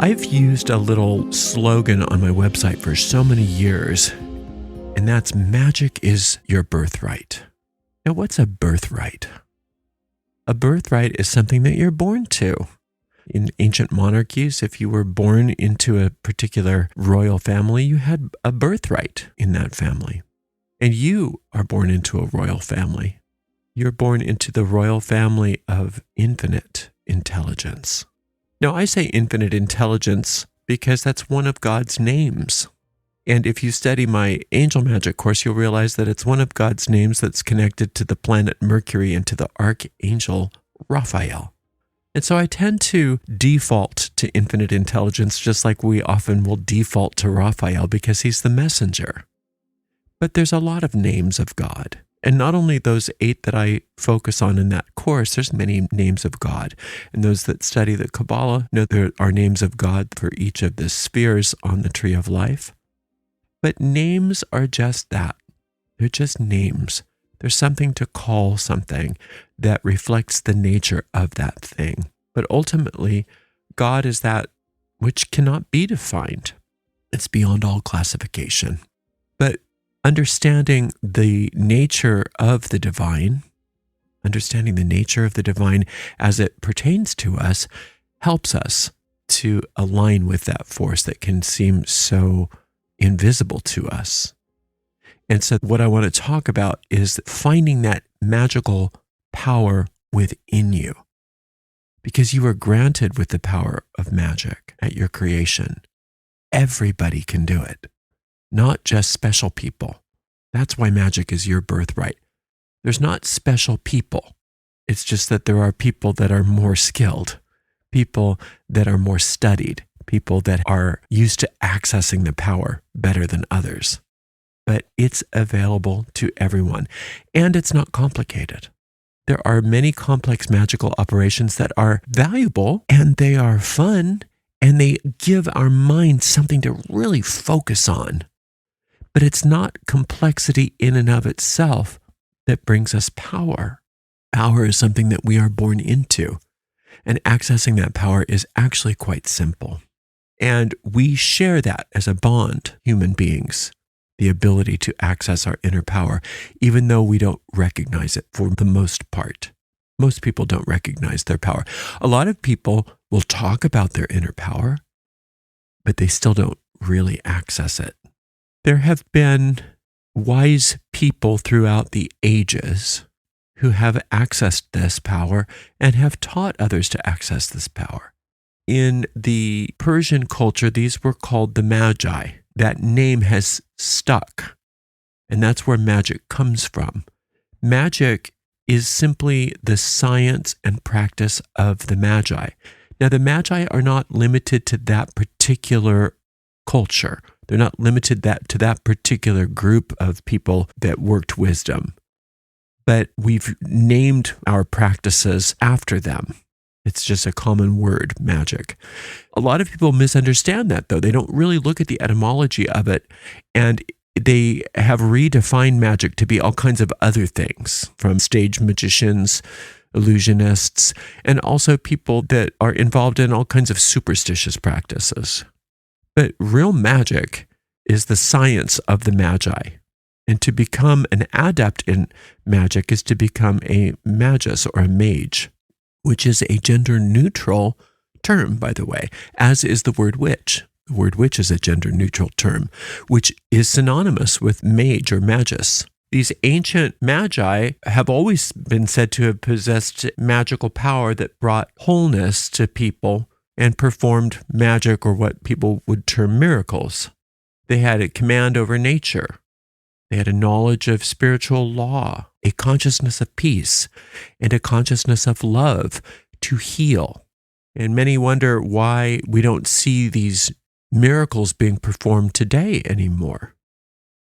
I've used a little slogan on my website for so many years, and that's magic is your birthright. Now, what's a birthright? A birthright is something that you're born to. In ancient monarchies, if you were born into a particular royal family, you had a birthright in that family. And you are born into a royal family. You're born into the royal family of infinite intelligence. Now, I say infinite intelligence because that's one of God's names. And if you study my angel magic course, you'll realize that it's one of God's names that's connected to the planet Mercury and to the archangel Raphael. And so I tend to default to infinite intelligence, just like we often will default to Raphael because he's the messenger. But there's a lot of names of God. And not only those 8 that I focus on in that course, there's many names of God. And those that study the Kabbalah know there are names of God for each of the spheres on the tree of life. But names are just that. They're just names. There's something to call something that reflects the nature of that thing. But ultimately, God is that which cannot be defined. It's beyond all classification. But understanding the nature of the divine, understanding the nature of the divine as it pertains to us, helps us to align with that force that can seem so invisible to us. And so what I want to talk about is finding that magical power within you, because you were granted with the power of magic at your creation. Everybody can do it. Not just special people. That's why magic is your birthright. There's not special people. It's just that there are people that are more skilled, people that are more studied, people that are used to accessing the power better than others. But it's available to everyone, and it's not complicated. There are many complex magical operations that are valuable, and they are fun, and they give our mind something to really focus on. But it's not complexity in and of itself that brings us power. Power is something that we are born into, and accessing that power is actually quite simple. And we share that as a bond, human beings, the ability to access our inner power, even though we don't recognize it for the most part. Most people don't recognize their power. A lot of people will talk about their inner power, but they still don't really access it. There have been wise people throughout the ages who have accessed this power and have taught others to access this power. In the Persian culture, these were called the Magi. That name has stuck, and that's where magic comes from. Magic is simply the science and practice of the Magi. Now, the Magi are not limited to that particular culture. They're not limited to that particular group of people that worked wisdom. But we've named our practices after them. It's just a common word, magic. A lot of people misunderstand that, though. They don't really look at the etymology of it, and they have redefined magic to be all kinds of other things, from stage magicians, illusionists, and also people that are involved in all kinds of superstitious practices. But real magic is the science of the Magi. And to become an adept in magic is to become a magus or a mage, which is a gender-neutral term, by the way, as is the word witch. The word witch is a gender-neutral term, which is synonymous with mage or magus. These ancient magi have always been said to have possessed magical power that brought wholeness to people and performed magic, or what people would term miracles. They had a command over nature. They had a knowledge of spiritual law, a consciousness of peace, and a consciousness of love to heal. And many wonder why we don't see these miracles being performed today anymore.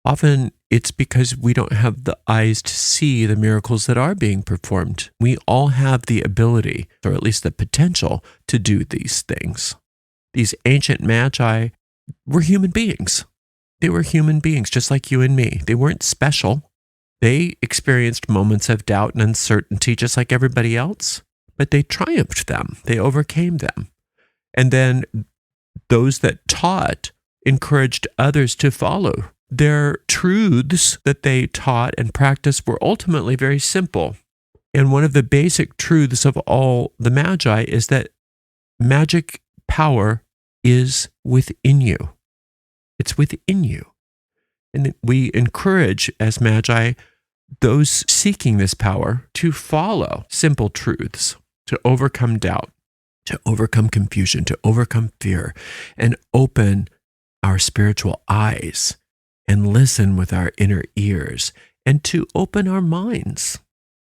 Often it's because we don't have the eyes to see the miracles that are being performed. We all have the ability, or at least the potential, to do these things. These ancient magi were human beings. They were human beings just like you and me. They weren't special. They experienced moments of doubt and uncertainty just like everybody else, but they triumphed them. They overcame them. And then those that taught encouraged others to follow. Their truths that they taught and practiced were ultimately very simple. And one of the basic truths of all the Magi is that magic power is within you. It's within you. And we encourage, as Magi, those seeking this power to follow simple truths, to overcome doubt, to overcome confusion, to overcome fear, and open our spiritual eyes and listen with our inner ears, and to open our minds.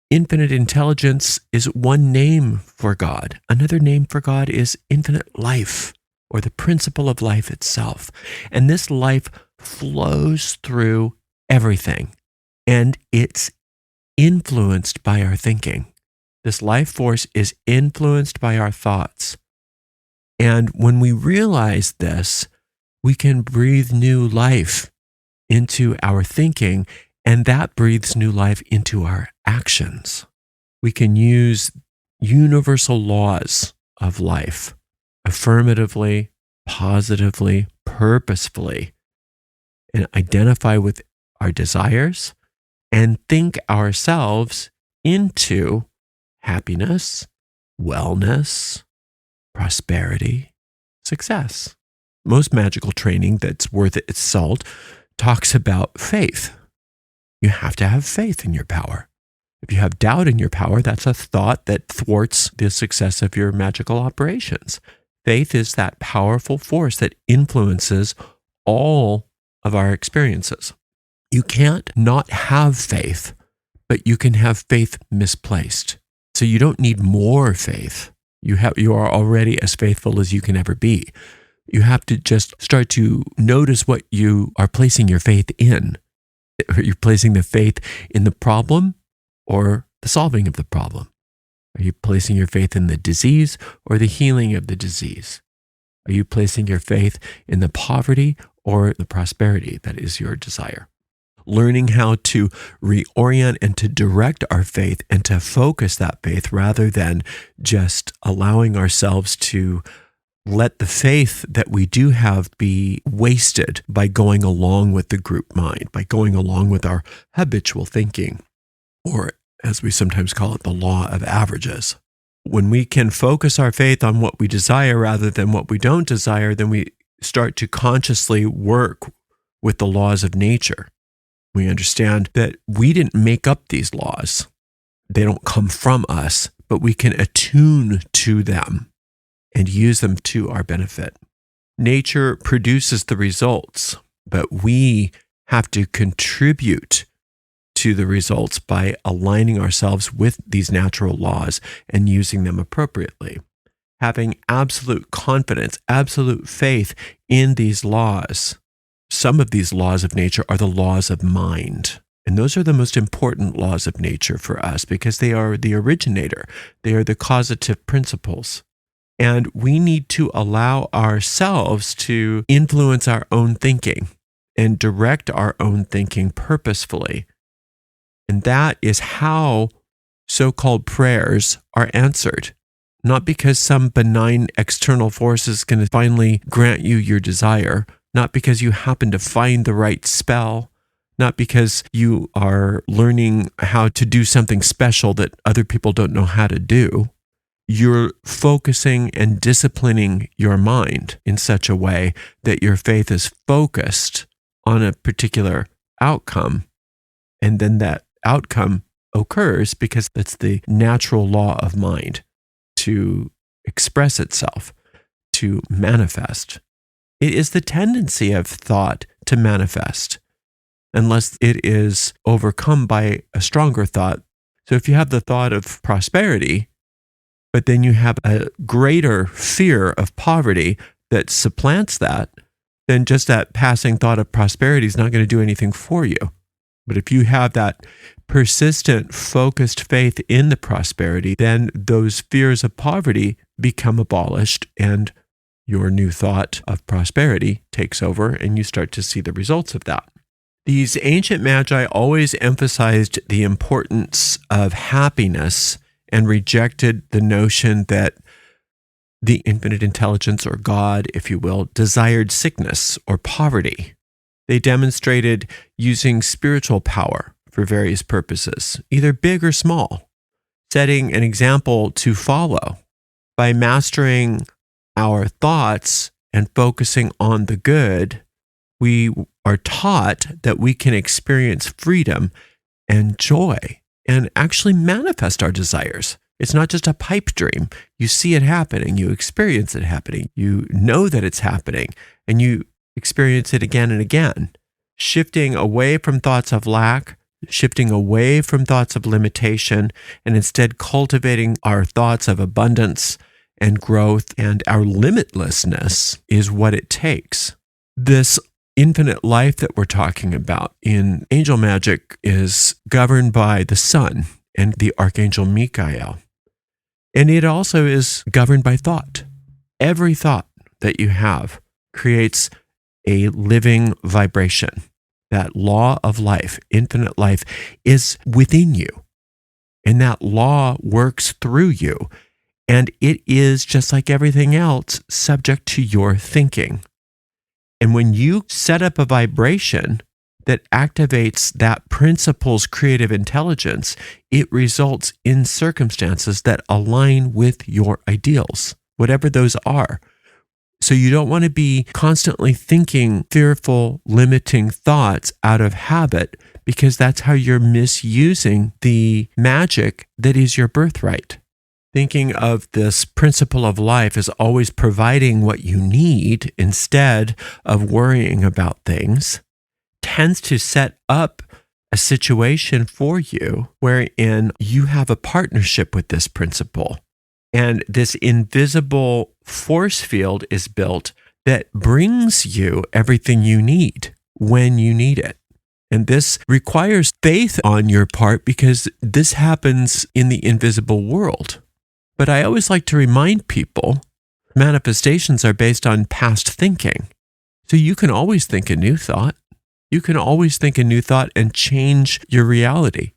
Infinite intelligence is one name for God. Another name for God is infinite life, or the principle of life itself. And this life flows through everything, and it's influenced by our thinking. This life force is influenced by our thoughts. And when we realize this, we can breathe new life into our thinking, and that breathes new life into our actions. We can use universal laws of life affirmatively, positively, purposefully, and identify with our desires and think ourselves into happiness, wellness, prosperity, success. Most magical training that's worth its salt talks about faith. You have to have faith in your power. If you have doubt in your power, that's a thought that thwarts the success of your magical operations. Faith is that powerful force that influences all of our experiences. You can't not have faith, but you can have faith misplaced. So you don't need more faith. You are already as faithful as you can ever be. You have to just start to notice what you are placing your faith in. Are you placing the faith in the problem or the solving of the problem? Are you placing your faith in the disease or the healing of the disease? Are you placing your faith in the poverty or the prosperity that is your desire? Learning how to reorient and to direct our faith and to focus that faith rather than just allowing ourselves to let the faith that we do have be wasted by going along with the group mind, by going along with our habitual thinking, or as we sometimes call it, the law of averages. When we can focus our faith on what we desire rather than what we don't desire, then we start to consciously work with the laws of nature. We understand that we didn't make up these laws. They don't come from us, but we can attune to them and use them to our benefit. Nature produces the results, but we have to contribute to the results by aligning ourselves with these natural laws and using them appropriately. Having absolute confidence, absolute faith in these laws. Some of these laws of nature are the laws of mind. And those are the most important laws of nature for us because they are the originator. They are the causative principles. And we need to allow ourselves to influence our own thinking and direct our own thinking purposefully. And that is how so-called prayers are answered. Not because some benign external force is going to finally grant you your desire, not because you happen to find the right spell, not because you are learning how to do something special that other people don't know how to do. You're focusing and disciplining your mind in such a way that your faith is focused on a particular outcome, and then that outcome occurs because that's the natural law of mind to express itself, to manifest. It is the tendency of thought to manifest unless it is overcome by a stronger thought. So if you have the thought of prosperity, but then you have a greater fear of poverty that supplants that, then just that passing thought of prosperity is not going to do anything for you. But if you have that persistent, focused faith in the prosperity, then those fears of poverty become abolished and your new thought of prosperity takes over and you start to see the results of that. These ancient magi always emphasized the importance of happiness and rejected the notion that the infinite intelligence, or God, if you will, desired sickness or poverty. They demonstrated using spiritual power for various purposes, either big or small, setting an example to follow. By mastering our thoughts and focusing on the good, we are taught that we can experience freedom and joy and actually manifest our desires. It's not just a pipe dream. You see it happening, you experience it happening, you know that it's happening, and you experience it again and again. Shifting away from thoughts of lack, shifting away from thoughts of limitation, and instead cultivating our thoughts of abundance and growth and our limitlessness is what it takes. This infinite life that we're talking about in angel magic is governed by the sun and the archangel Michael. And it also is governed by thought. Every thought that you have creates a living vibration. That law of life, infinite life, is within you. And that law works through you. And it is, just like everything else, subject to your thinking. And when you set up a vibration that activates that principle's creative intelligence, it results in circumstances that align with your ideals, whatever those are. So you don't want to be constantly thinking fearful, limiting thoughts out of habit, because that's how you're misusing the magic that is your birthright. Thinking of this principle of life as always providing what you need instead of worrying about things tends to set up a situation for you wherein you have a partnership with this principle. And this invisible force field is built that brings you everything you need when you need it. And this requires faith on your part because this happens in the invisible world. But I always like to remind people, manifestations are based on past thinking. So you can always think a new thought. You can always think a new thought and change your reality.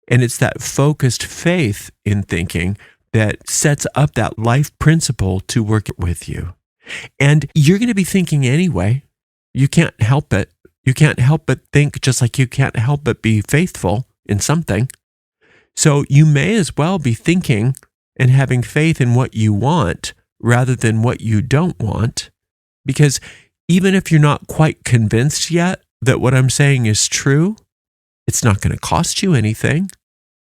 And it's that focused faith in thinking that sets up that life principle to work with you. And you're going to be thinking anyway. You can't help it. You can't help but think, just like you can't help but be faithful in something. So you may as well be thinking and having faith in what you want rather than what you don't want. Because even if you're not quite convinced yet that what I'm saying is true, it's not going to cost you anything.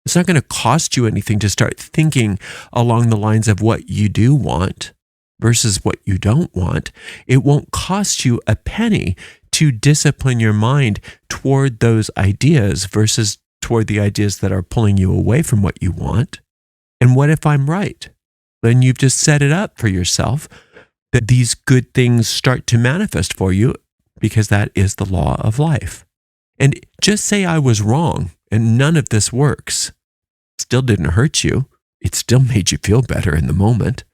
It's not going to cost you anything to start thinking along the lines of what you do want versus what you don't want. It won't cost you a penny to discipline your mind toward those ideas versus toward the ideas that are pulling you away from what you want. And what if I'm right? Then you've just set it up for yourself that these good things start to manifest for you because that is the law of life. And just say I was wrong and none of this works. Still didn't hurt you. It still made you feel better in the moment.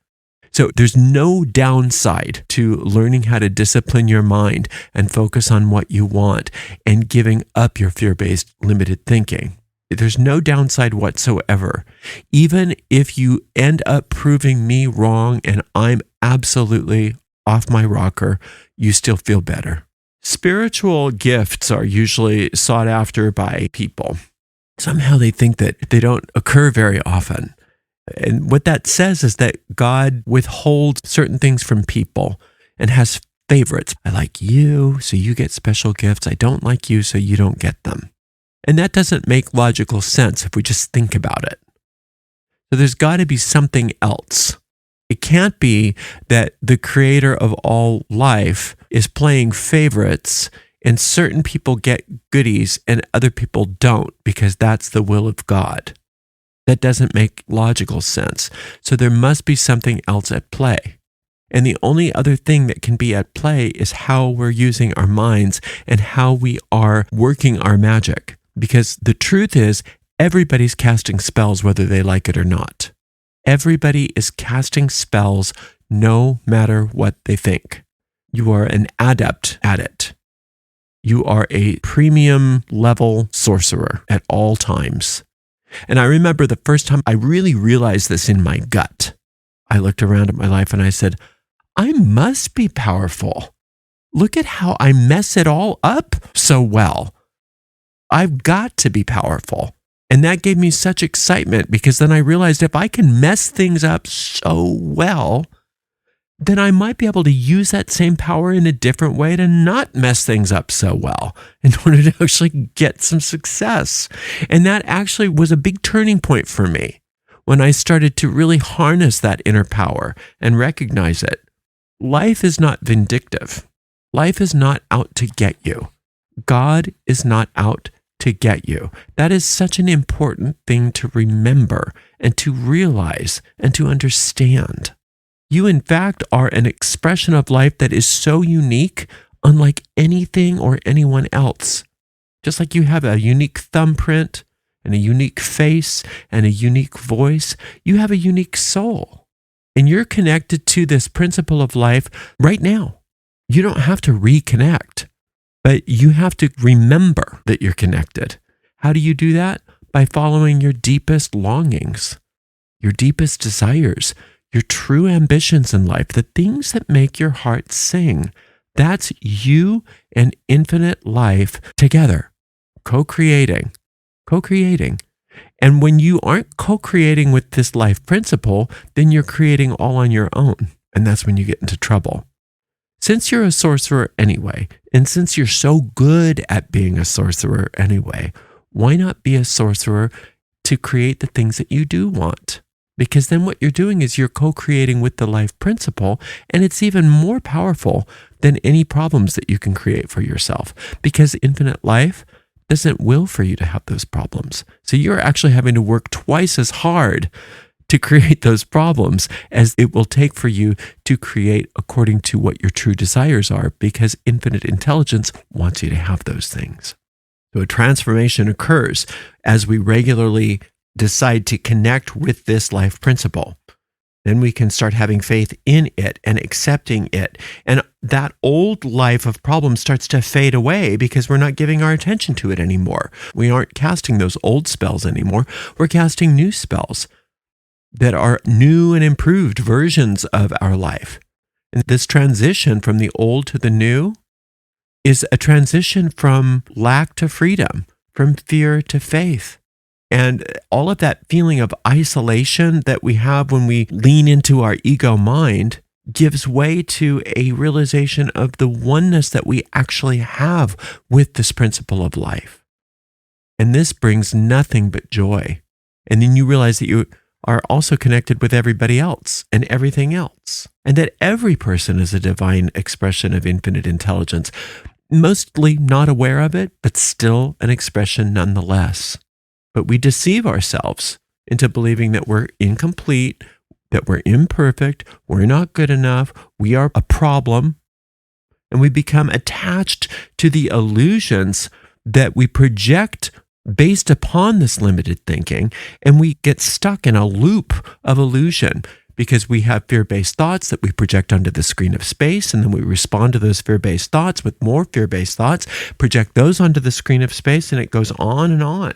So there's no downside to learning how to discipline your mind and focus on what you want and giving up your fear-based limited thinking. There's no downside whatsoever. Even if you end up proving me wrong and I'm absolutely off my rocker, you still feel better. Spiritual gifts are usually sought after by people. Somehow they think that they don't occur very often. And what that says is that God withholds certain things from people and has favorites. I like you, so you get special gifts. I don't like you, so you don't get them. And that doesn't make logical sense if we just think about it. So there's got to be something else. It can't be that the creator of all life is playing favorites and certain people get goodies and other people don't because that's the will of God. That doesn't make logical sense. So there must be something else at play. And the only other thing that can be at play is how we're using our minds and how we are working our magic. Because the truth is, everybody's casting spells whether they like it or not. Everybody is casting spells no matter what they think. You are an adept at it. You are a premium level sorcerer at all times. And I remember the first time I really realized this in my gut. I looked around at my life and I said, I must be powerful. Look at how I mess it all up so well. I've got to be powerful. And that gave me such excitement because then I realized if I can mess things up so well, then I might be able to use that same power in a different way to not mess things up so well in order to actually get some success. And that actually was a big turning point for me when I started to really harness that inner power and recognize it. Life is not vindictive. Life is not out to get you. God is not out to get you. That is such an important thing to remember and to realize and to understand. You, in fact, are an expression of life that is so unique, unlike anything or anyone else. Just like you have a unique thumbprint and a unique face and a unique voice, you have a unique soul. And you're connected to this principle of life right now. You don't have to reconnect, but you have to remember that you're connected. How do you do that? By following your deepest longings, your deepest desires, your true ambitions in life, the things that make your heart sing. That's you and infinite life together, co-creating. And when you aren't co-creating with this life principle, then you're creating all on your own. And that's when you get into trouble. Since you're a sorcerer anyway, and since you're so good at being a sorcerer anyway, why not be a sorcerer to create the things that you do want? Because then what you're doing is you're co-creating with the life principle, and it's even more powerful than any problems that you can create for yourself, because infinite life doesn't will for you to have those problems. So you're actually having to work twice as hard to create those problems as it will take for you to create according to what your true desires are, because infinite intelligence wants you to have those things. So a transformation occurs as we regularly decide to connect with this life principle. Then we can start having faith in it and accepting it. And that old life of problems starts to fade away because we're not giving our attention to it anymore. We aren't casting those old spells anymore. We're casting new spells that are new and improved versions of our life. And this transition from the old to the new is a transition from lack to freedom, from fear to faith. And all of that feeling of isolation that we have when we lean into our ego mind gives way to a realization of the oneness that we actually have with this principle of life. And this brings nothing but joy. And then you realize that you are also connected with everybody else and everything else, and that every person is a divine expression of infinite intelligence, mostly not aware of it, but still an expression nonetheless. But we deceive ourselves into believing that we're incomplete, that we're imperfect, we're not good enough, we are a problem, and we become attached to the illusions that we project based upon this limited thinking, and we get stuck in a loop of illusion because we have fear-based thoughts that we project onto the screen of space, and then we respond to those fear-based thoughts with more fear-based thoughts, project those onto the screen of space, and it goes on and on.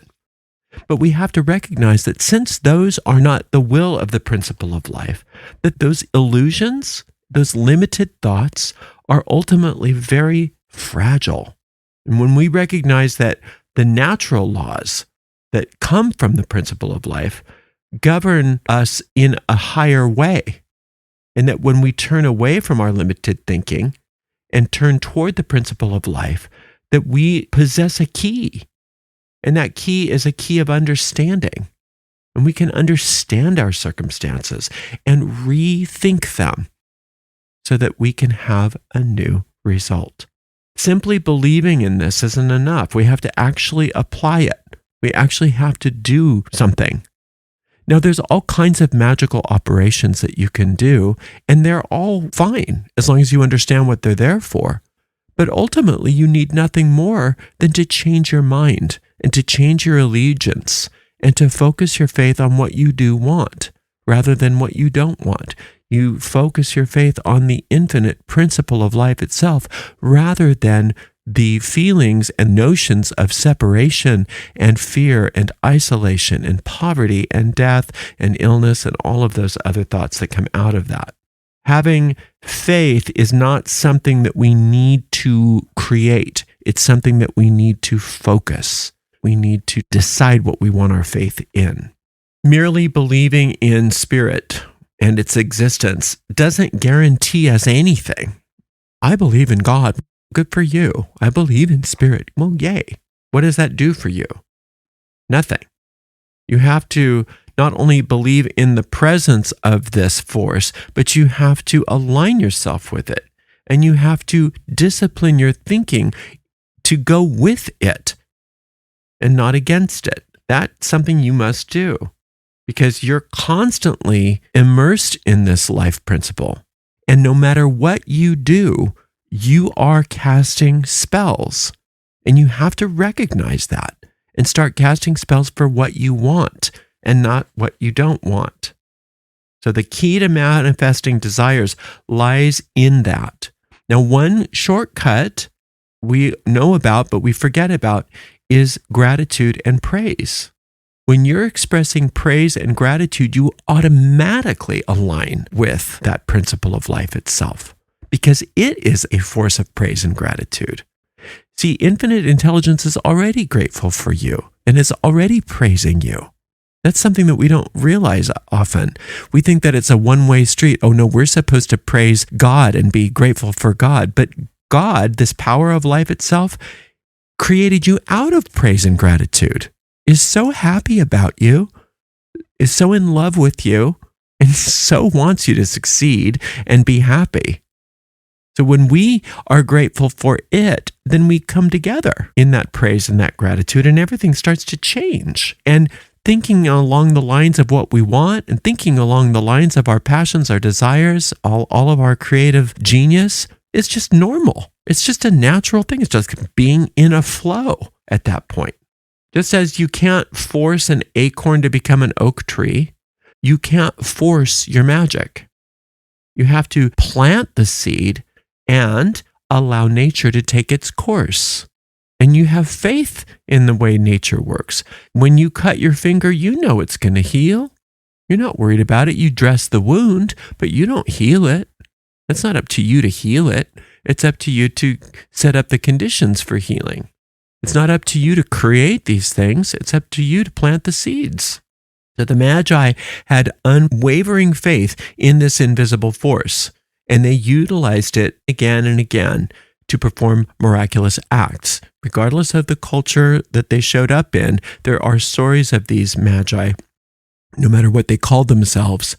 But we have to recognize that since those are not the will of the principle of life, that those illusions, those limited thoughts are ultimately very fragile. And when we recognize that the natural laws that come from the principle of life govern us in a higher way, and that when we turn away from our limited thinking and turn toward the principle of life, that we possess a key. And that key is a key of understanding. And we can understand our circumstances and rethink them so that we can have a new result. Simply believing in this isn't enough. We have to actually apply it. We actually have to do something. Now, there's all kinds of magical operations that you can do, and they're all fine as long as you understand what they're there for. But ultimately, you need nothing more than to change your mind and to change your allegiance and to focus your faith on what you do want rather than what you don't want. You focus your faith on the infinite principle of life itself rather than the feelings and notions of separation and fear and isolation and poverty and death and illness and all of those other thoughts that come out of that. Having faith is not something that we need to create. It's something that we need to focus. We need to decide what we want our faith in. Merely believing in spirit and its existence doesn't guarantee us anything. I believe in God. Good for you. I believe in spirit. Well, yay. What does that do for you? Nothing. You have to not only believe in the presence of this force, but you have to align yourself with it. And you have to discipline your thinking to go with it and not against it. That's something you must do because you're constantly immersed in this life principle. And no matter what you do, you are casting spells. And you have to recognize that and start casting spells for what you want and not what you don't want. So the key to manifesting desires lies in that. Now, one shortcut we know about, but we forget about, is gratitude and praise. When you're expressing praise and gratitude, you automatically align with that principle of life itself because it is a force of praise and gratitude. See, infinite intelligence is already grateful for you and is already praising you. That's something that we don't realize often. We think that it's a one-way street. Oh no, we're supposed to praise God and be grateful for God. But God, this power of life itself, created you out of praise and gratitude, is so happy about you, is so in love with you, and so wants you to succeed and be happy. So when we are grateful for it, then we come together in that praise and that gratitude, and everything starts to change. And thinking along the lines of what we want and thinking along the lines of our passions, our desires, all of our creative genius is just normal. It's just a natural thing. It's just being in a flow at that point. Just as you can't force an acorn to become an oak tree, you can't force your magic. You have to plant the seed and allow nature to take its course. And you have faith in the way nature works. When you cut your finger, you know it's going to heal. You're not worried about it. You dress the wound, but you don't heal it. It's not up to you to heal it. It's up to you to set up the conditions for healing. It's not up to you to create these things. It's up to you to plant the seeds. So the Magi had unwavering faith in this invisible force, and they utilized it again and again to perform miraculous acts. Regardless of the culture that they showed up in, there are stories of these Magi, no matter what they called themselves,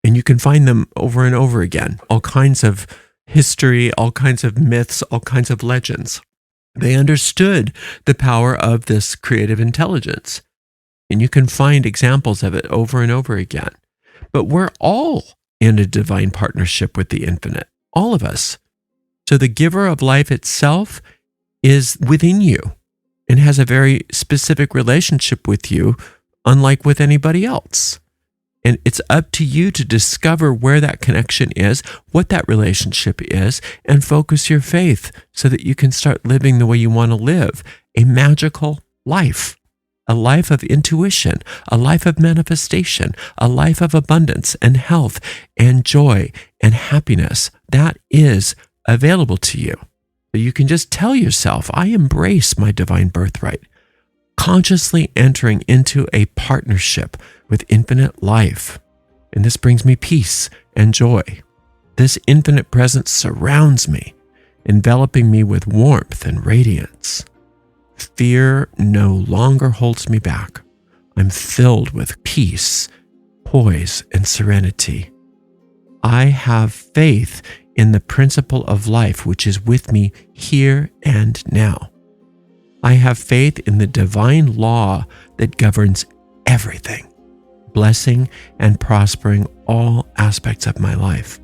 and you can find them over and over again. All kinds of history, all kinds of myths, all kinds of legends. They understood the power of this creative intelligence, and you can find examples of it over and over again. But we're all in a divine partnership with the infinite, all of us. So the giver of life itself is within you and has a very specific relationship with you, unlike with anybody else. And it's up to you to discover where that connection is, what that relationship is, and focus your faith so that you can start living the way you want to live, a magical life, a life of intuition, a life of manifestation, a life of abundance and health and joy and happiness. That is available to you. So you can just tell yourself, I embrace my divine birthright, consciously entering into a partnership with infinite life. And this brings me peace and joy. This infinite presence surrounds me, enveloping me with warmth and radiance. Fear no longer holds me back. I'm filled with peace, poise, and serenity. I have faith in the principle of life, which is with me here and now. I have faith in the divine law that governs everything, blessing and prospering all aspects of my life.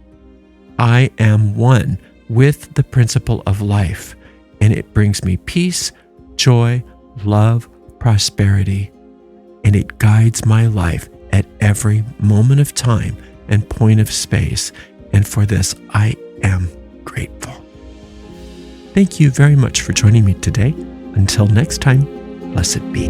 I am one with the principle of life, and it brings me peace, joy, love, prosperity, and it guides my life at every moment of time and point of space. And for this, I am grateful. Thank you very much for joining me today. Until next time, blessed be.